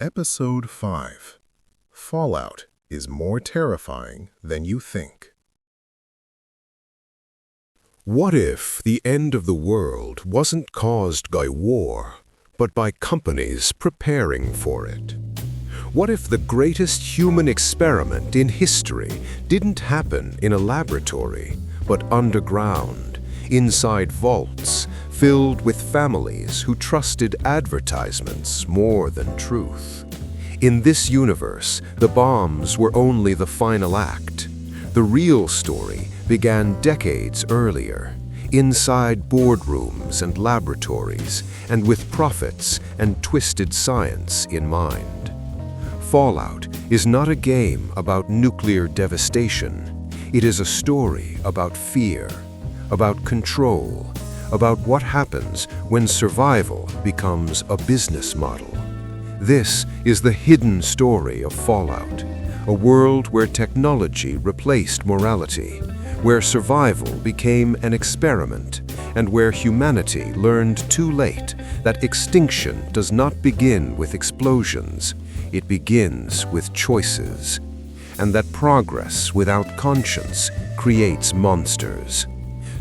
Episode 5. Fallout is more terrifying than you think. What if the end of the world wasn't caused by war, but by companies preparing for it? What if the greatest human experiment in history didn't happen in a laboratory, but underground, inside vaults, filled with families who trusted advertisements more than truth? In this universe, the bombs were only the final act. The real story began decades earlier, inside boardrooms and laboratories, and with profits and twisted science in mind. Fallout is not a game about nuclear devastation. It is a story about fear, about control, about what happens when survival becomes a business model. This is the hidden story of Fallout, a world where technology replaced morality, where survival became an experiment, and where humanity learned too late that extinction does not begin with explosions, it begins with choices, and that progress without conscience creates monsters.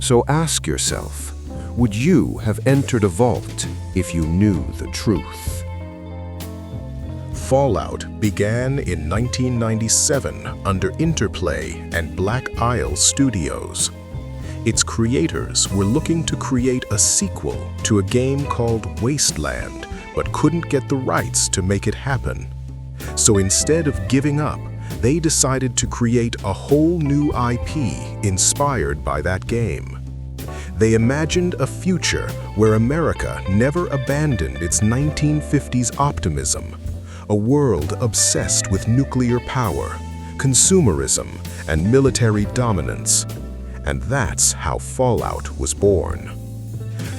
So ask yourself, would you have entered a vault if you knew the truth? Fallout began in 1997 under Interplay and Black Isle Studios. Its creators were looking to create a sequel to a game called Wasteland, but couldn't get the rights to make it happen. So instead of giving up, they decided to create a whole new IP inspired by that game. They imagined a future where America never abandoned its 1950s optimism, a world obsessed with nuclear power, consumerism, and military dominance. And that's how Fallout was born.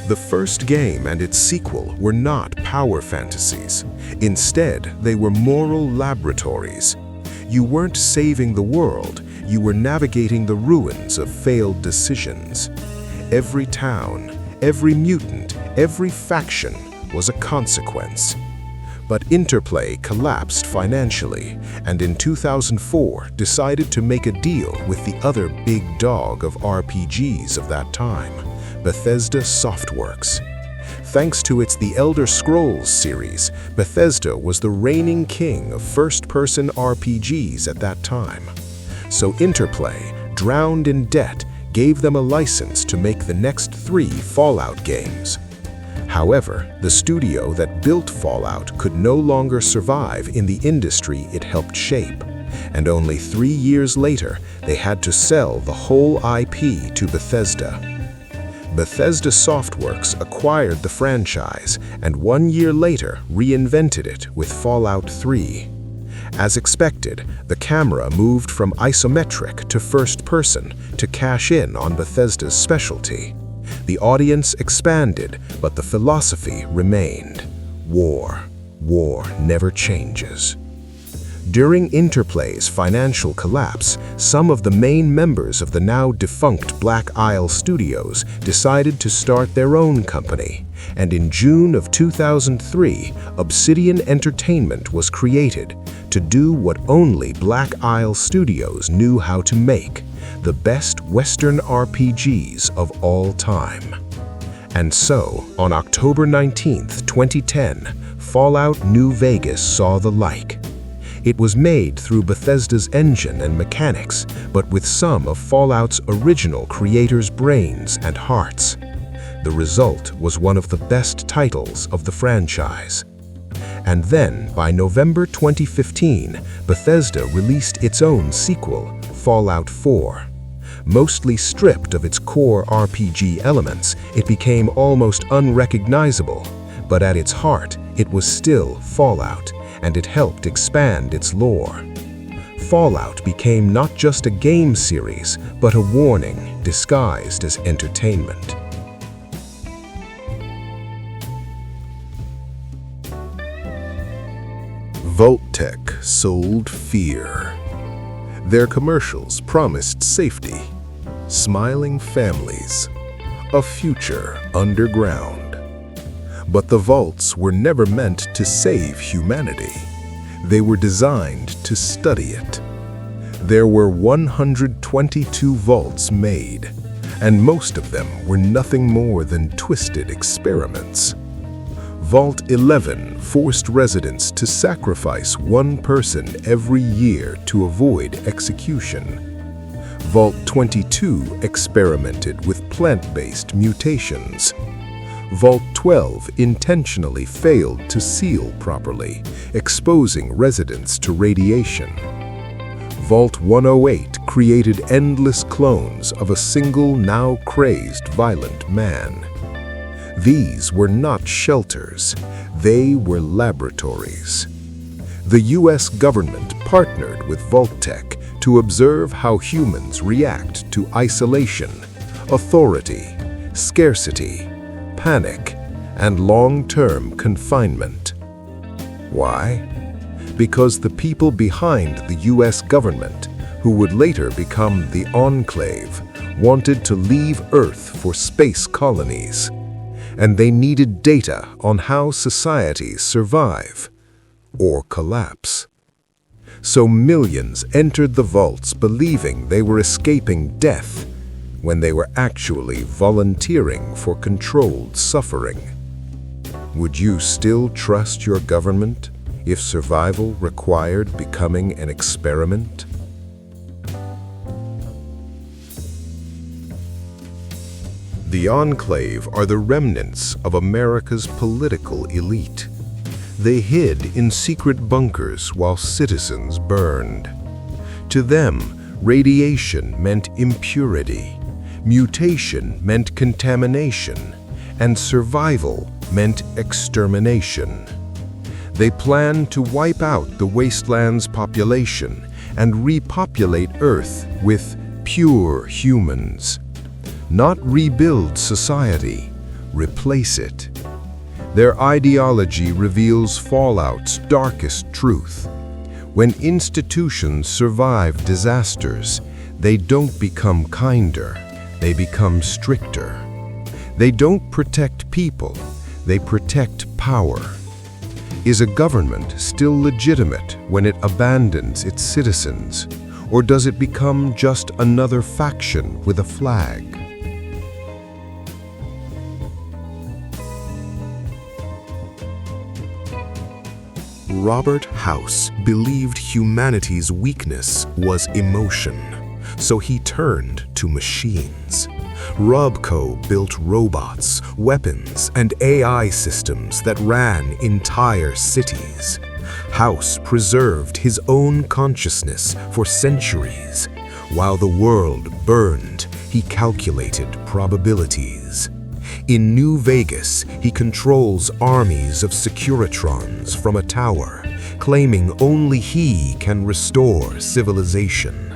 The first game and its sequel were not power fantasies. Instead, they were moral laboratories. You weren't saving the world, you were navigating the ruins of failed decisions. Every town, every mutant, every faction was a consequence. But Interplay collapsed financially, and in 2004 decided to make a deal with the other big dog of RPGs of that time, Bethesda Softworks. Thanks to its The Elder Scrolls series, Bethesda was the reigning king of first-person RPGs at that time. So Interplay, drowned in debt, gave them a license to make the next 3 Fallout games. However, the studio that built Fallout could no longer survive in the industry it helped shape, and only 3 years later, they had to sell the whole IP to Bethesda. Bethesda Softworks acquired the franchise and 1 year later reinvented it with Fallout 3. As expected, the camera moved from isometric to first-person to cash in on Bethesda's specialty. The audience expanded, but the philosophy remained. War. War never changes. During Interplay's financial collapse, some of the main members of the now-defunct Black Isle Studios decided to start their own company, and in June of 2003, Obsidian Entertainment was created to do what only Black Isle Studios knew how to make: the best Western RPGs of all time. And so, on October 19, 2010, Fallout New Vegas saw the light. It was made through Bethesda's engine and mechanics, but with some of Fallout's original creators' brains and hearts. The result was one of the best titles of the franchise. And then, by November 2015, Bethesda released its own sequel, Fallout 4. Mostly stripped of its core RPG elements, it became almost unrecognizable, but at its heart, it was still Fallout, and it helped expand its lore. Fallout became not just a game series, but a warning disguised as entertainment. Vault-Tec sold fear. Their commercials promised safety, smiling families, a future underground. But the vaults were never meant to save humanity. They were designed to study it. There were 122 vaults made, and most of them were nothing more than twisted experiments. Vault 11 forced residents to sacrifice one person every year to avoid execution. Vault 22 experimented with plant-based mutations. Vault 12 intentionally failed to seal properly, exposing residents to radiation. Vault 108 created endless clones of a single, now crazed, violent man. These were not shelters, they were laboratories. The US government partnered with Vault-Tec to observe how humans react to isolation, authority, scarcity, panic, and long-term confinement. Why? Because the people behind the US government, who would later become the Enclave, wanted to leave Earth for space colonies. And they needed data on how societies survive or collapse. So millions entered the vaults believing they were escaping death when they were actually volunteering for controlled suffering. Would you still trust your government if survival required becoming an experiment? The Enclave are the remnants of America's political elite. They hid in secret bunkers while citizens burned. To them, radiation meant impurity, mutation meant contamination, and survival meant extermination. They planned to wipe out the wasteland's population and repopulate Earth with pure humans. Not rebuild society, replace it. Their ideology reveals Fallout's darkest truth. When institutions survive disasters, they don't become kinder, they become stricter. They don't protect people, they protect power. Is a government still legitimate when it abandons its citizens, or does it become just another faction with a flag? Robert House believed humanity's weakness was emotion, so he turned to machines. RobCo built robots, weapons, and AI systems that ran entire cities. House preserved his own consciousness for centuries. While the world burned, he calculated probabilities. In New Vegas, he controls armies of Securitrons from a tower, claiming only he can restore civilization.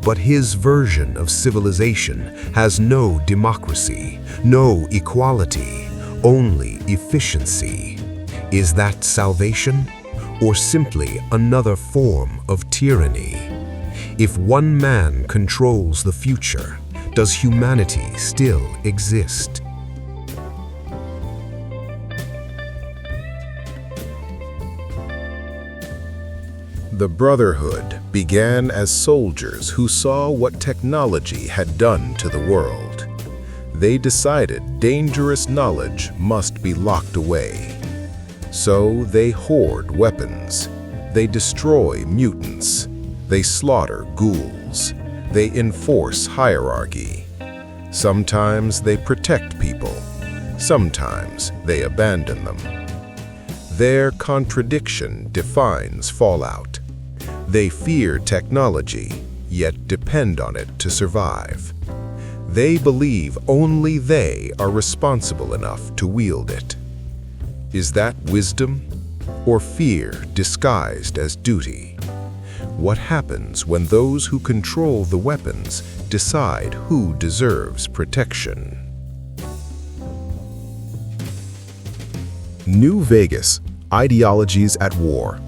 But his version of civilization has no democracy, no equality, only efficiency. Is that salvation, or simply another form of tyranny? If one man controls the future, does humanity still exist? The Brotherhood began as soldiers who saw what technology had done to the world. They decided dangerous knowledge must be locked away. So they hoard weapons. They destroy mutants. They slaughter ghouls. They enforce hierarchy. Sometimes they protect people. Sometimes they abandon them. Their contradiction defines Fallout. They fear technology, yet depend on it to survive. They believe only they are responsible enough to wield it. Is that wisdom, or fear disguised as duty? What happens when those who control the weapons decide who deserves protection? New Vegas, Ideologies at War.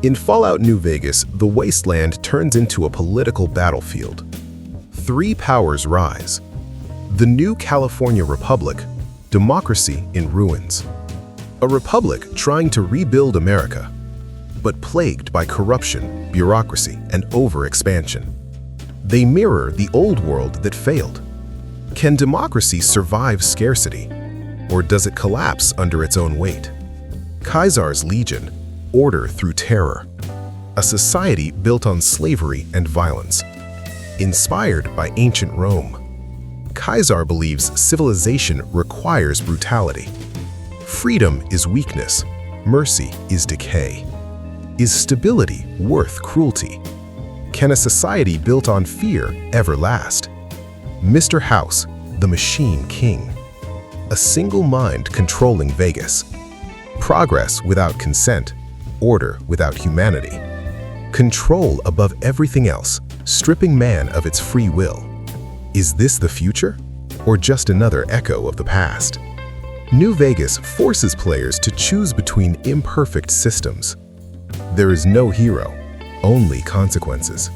In Fallout New Vegas, the wasteland turns into a political battlefield. Three powers rise. The new California Republic, democracy in ruins. A republic trying to rebuild America. but plagued by corruption, bureaucracy, and overexpansion. They mirror the old world that failed. Can democracy survive scarcity, or does it collapse under its own weight? Caesar's legion, order through terror. A society built on slavery and violence. Inspired by ancient Rome, Caesar believes civilization requires brutality. Freedom is weakness, mercy is decay. Is stability worth cruelty? Can a society built on fear ever last? Mr. House, the Machine King. A single mind controlling Vegas. Progress without consent, order without humanity. Control above everything else, stripping man of its free will. Is this the future, or just another echo of the past? New Vegas forces players to choose between imperfect systems. There is no hero, only consequences.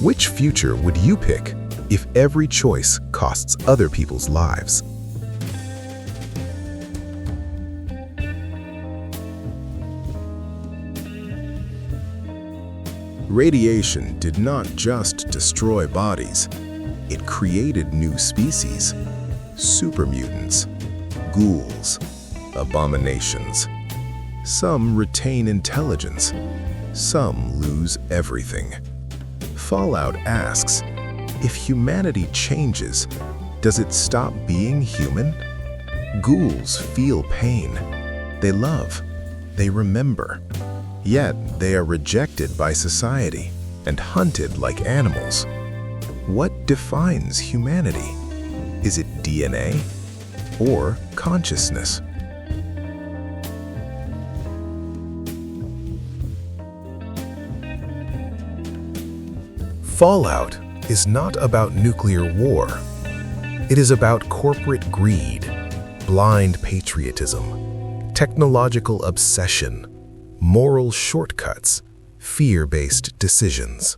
Which future would you pick if every choice costs other people's lives? Radiation did not just destroy bodies, it created new species, supermutants, ghouls, abominations. Some retain intelligence, some lose everything. Fallout asks, if humanity changes, does it stop being human? Ghouls feel pain. They love. They remember. Yet they are rejected by society and hunted like animals. What defines humanity? Is it DNA or consciousness? Fallout is not about nuclear war. It is about corporate greed, blind patriotism, technological obsession, moral shortcuts, fear-based decisions.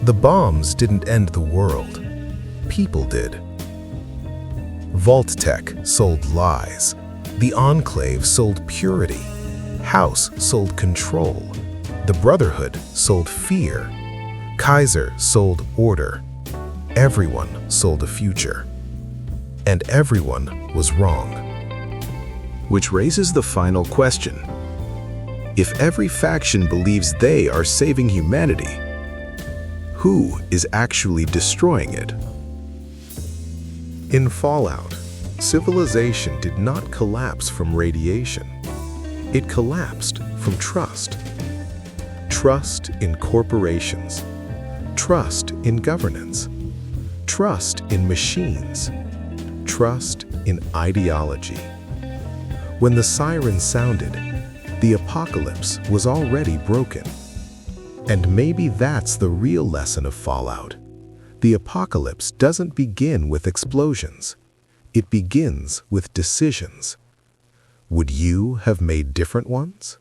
The bombs didn't end the world. People did. Vault-Tec sold lies. The Enclave sold purity. House sold control. The Brotherhood sold fear. Kaiser sold order. Everyone sold a future. And everyone was wrong. Which raises the final question. If every faction believes they are saving humanity, who is actually destroying it? In Fallout, civilization did not collapse from radiation. It collapsed from trust. Trust in corporations. Trust in governance. Trust in machines. Trust in ideology. When the siren sounded, the apocalypse was already broken. And maybe that's the real lesson of Fallout. The apocalypse doesn't begin with explosions. It begins with decisions. Would you have made different ones?